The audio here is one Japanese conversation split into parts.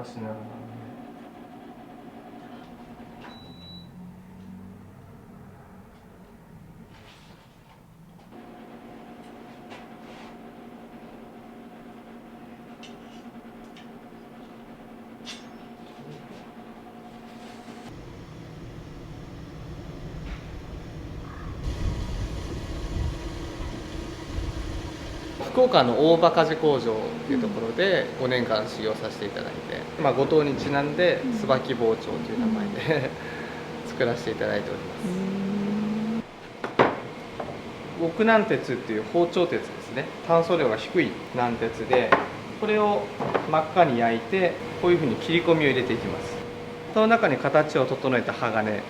かしながら。福岡の大葉鍛冶工場っていうところで5年間修行させていただいて、五島にちなんで椿包丁という名前で作らせていただいております。極軟鉄っていう包丁鉄ですね。炭素量が低い軟鉄で、これを真っ赤に焼いてこういうふうに切り込みを入れていきます。その中に形を整えた鋼っ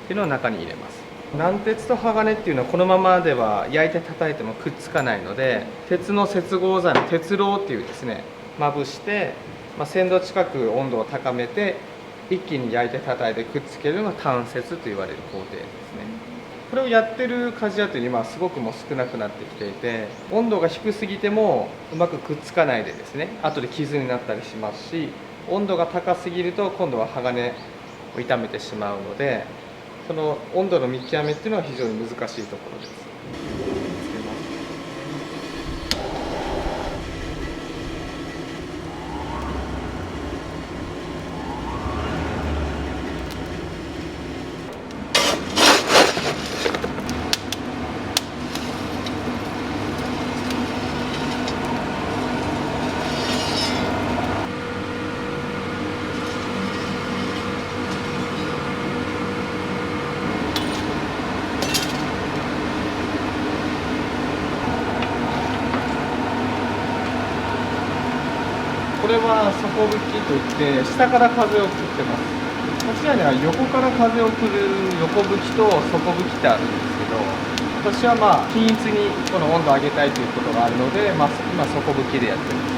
ていうのを中に入れます。軟鉄と鋼っていうのはこのままでは焼いて叩いてもくっつかないので、鉄の接合剤の鉄ろうっていうですね、まぶして、1000度近く温度を高めて一気に焼いて叩いてくっつけるのが炭接と言われる工程ですね。これをやってる鍛冶屋というのは今すごくもう少なくなってきていて、温度が低すぎてもうまくくっつかないでですね、後で傷になったりしますし、温度が高すぎると今度は鋼を傷めてしまうので、その温度の見極めっていうのは非常に難しいところです。これは底吹きといって下から風を送ってます。こちらには横から風を送る横吹きと底吹きってあるんですけど、私は均一にこの温度を上げたいということがあるので、今底吹きでやってます。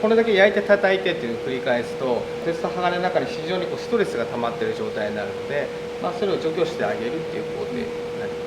これだけ焼いて叩いてっていうのを繰り返すと鉄と鋼の中に非常にストレスが溜まっている状態になるので、それを除去してあげるっていう工程になります。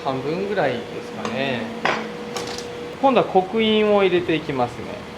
半分ぐらいですかね。今度は刻印を入れていきますね。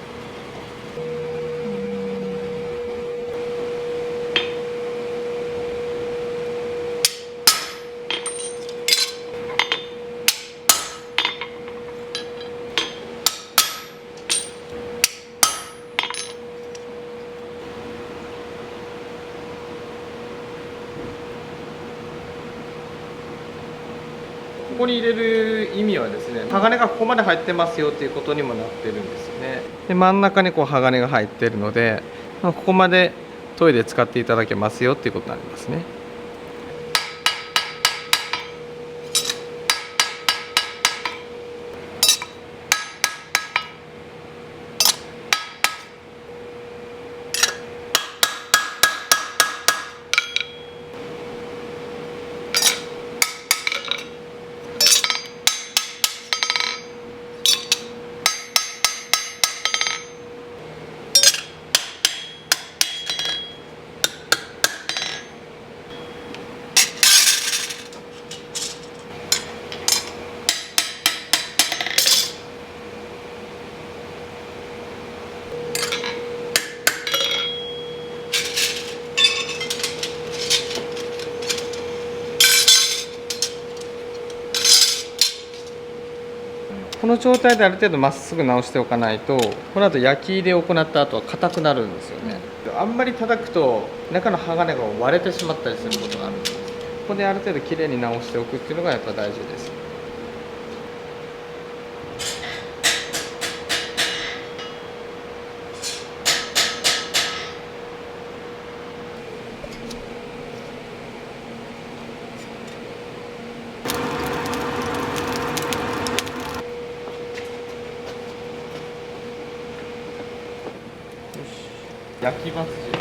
ここに入れる意味はですね、鋼がここまで入ってますよっていうことにもなってるんですよね。で真ん中にこう鋼が入ってるので、ここまで研いで使っていただけますよっていうことになりますね。この状態である程度まっすぐ直しておかないと、この後焼き入れを行った後は硬くなるんですよね。あんまり叩くと中の鋼が割れてしまったりすることがあるんです。ここである程度きれいに直しておくっていうのがやっぱ大事です。焼きますし、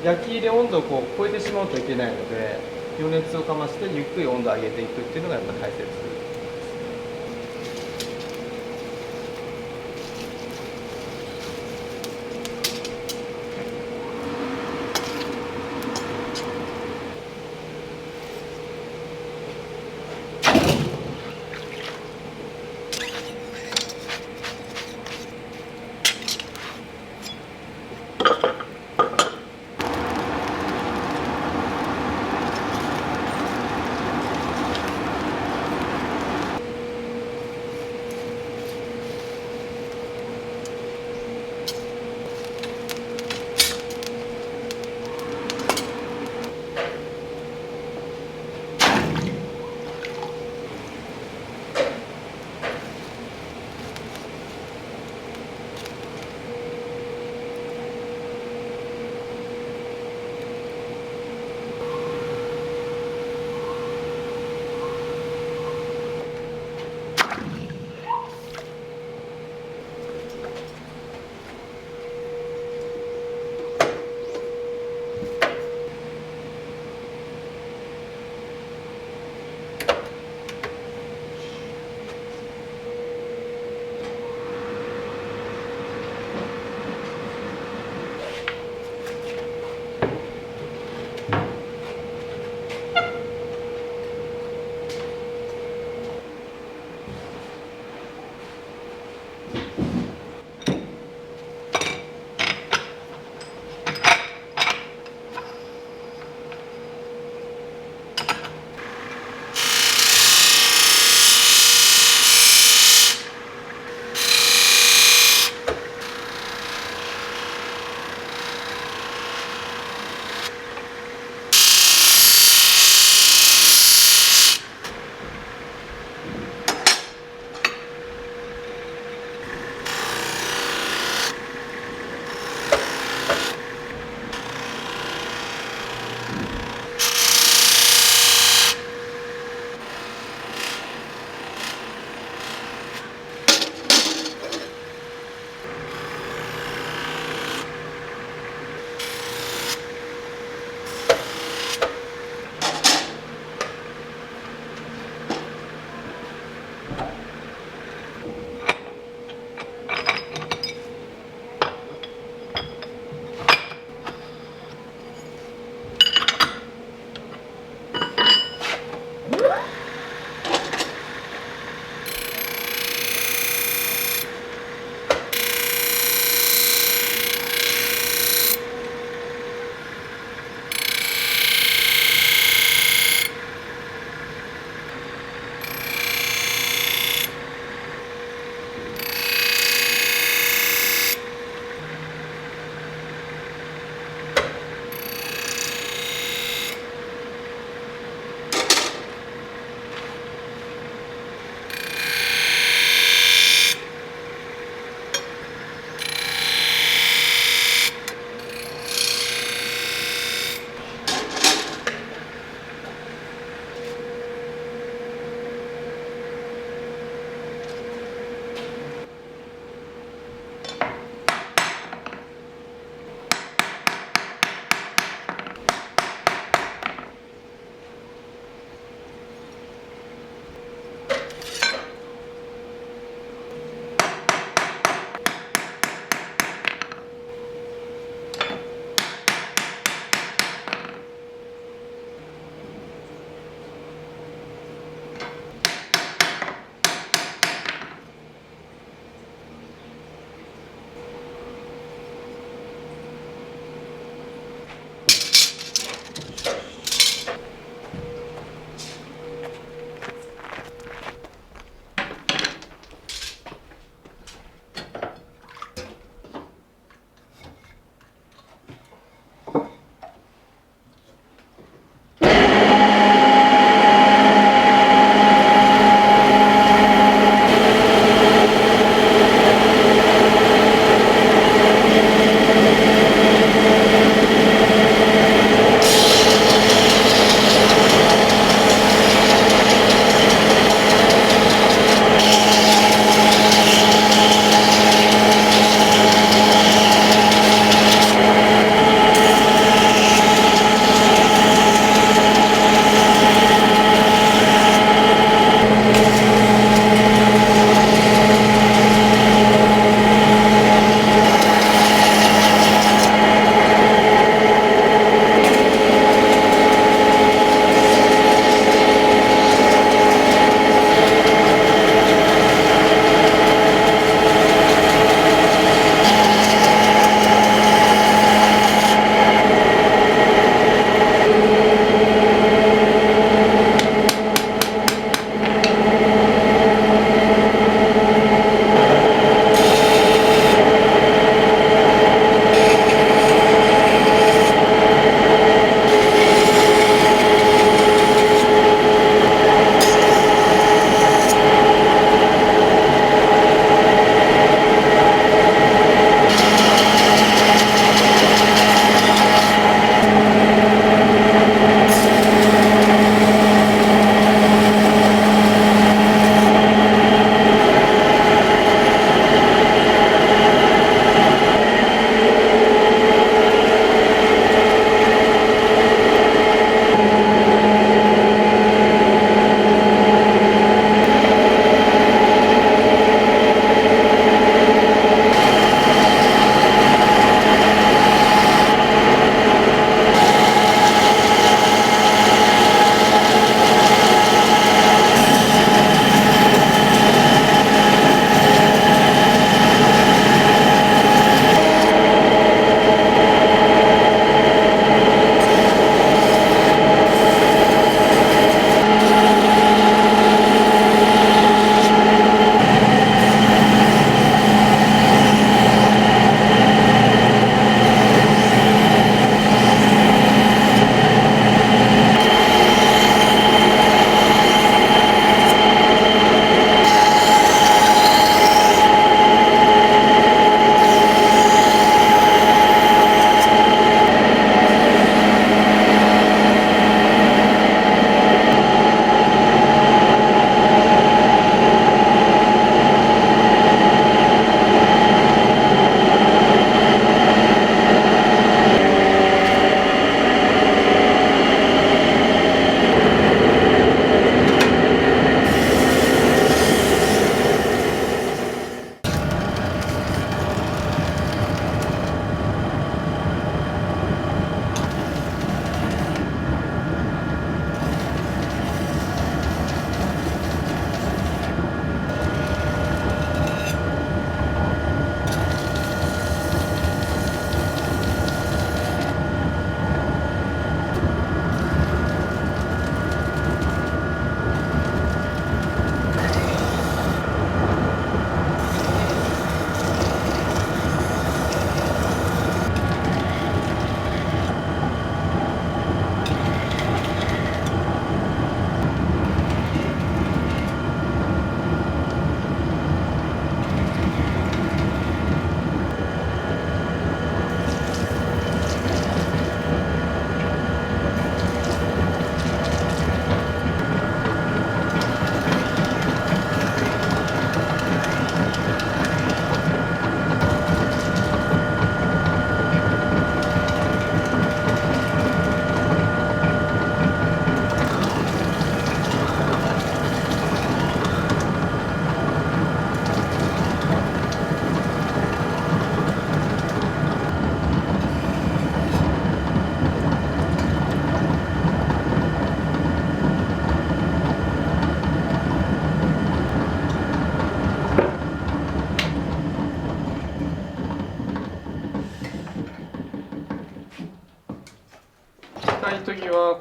焼き入れ温度をこう超えてしまうといけないので、余熱をかましてゆっくり温度を上げていくっていうのがやっぱ大切です。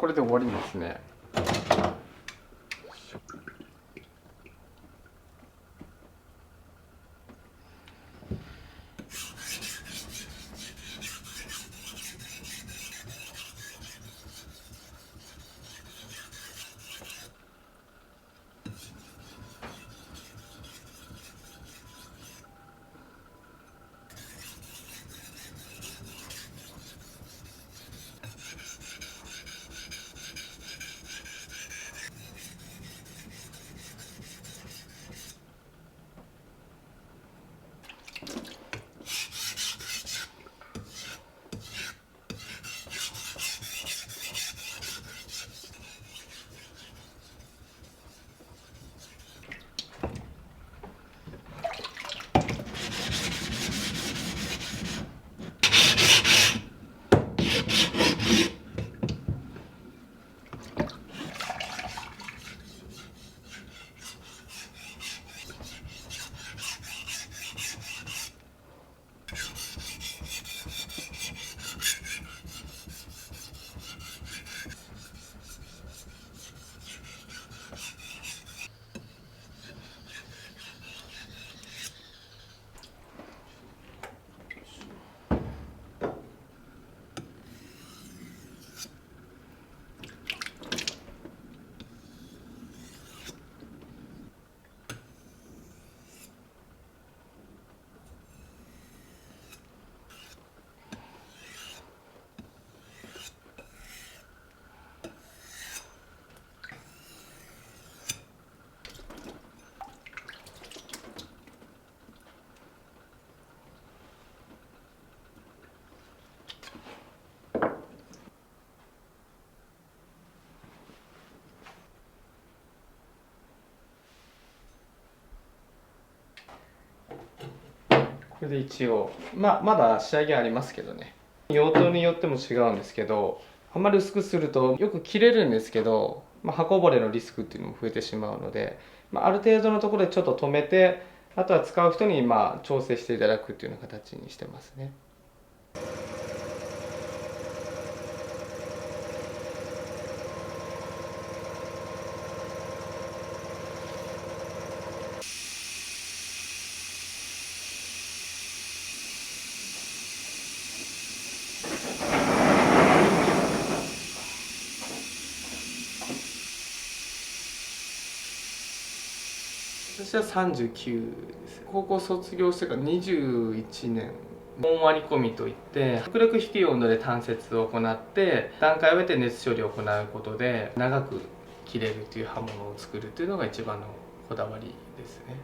これで終わりですね。これで一応まだ仕上げありますけどね、用途によっても違うんですけど、あんまり薄くするとよく切れるんですけど、刃こぼれのリスクっていうのも増えてしまうので、ある程度のところでちょっと止めて、あとは使う人に調整していただくっていうような形にしてますね。私は39です。高校卒業してから21年、本割り込みといって極力低い温度で単節を行って段階を経て熱処理を行うことで長く切れるという刃物を作るというのが一番のこだわりですね。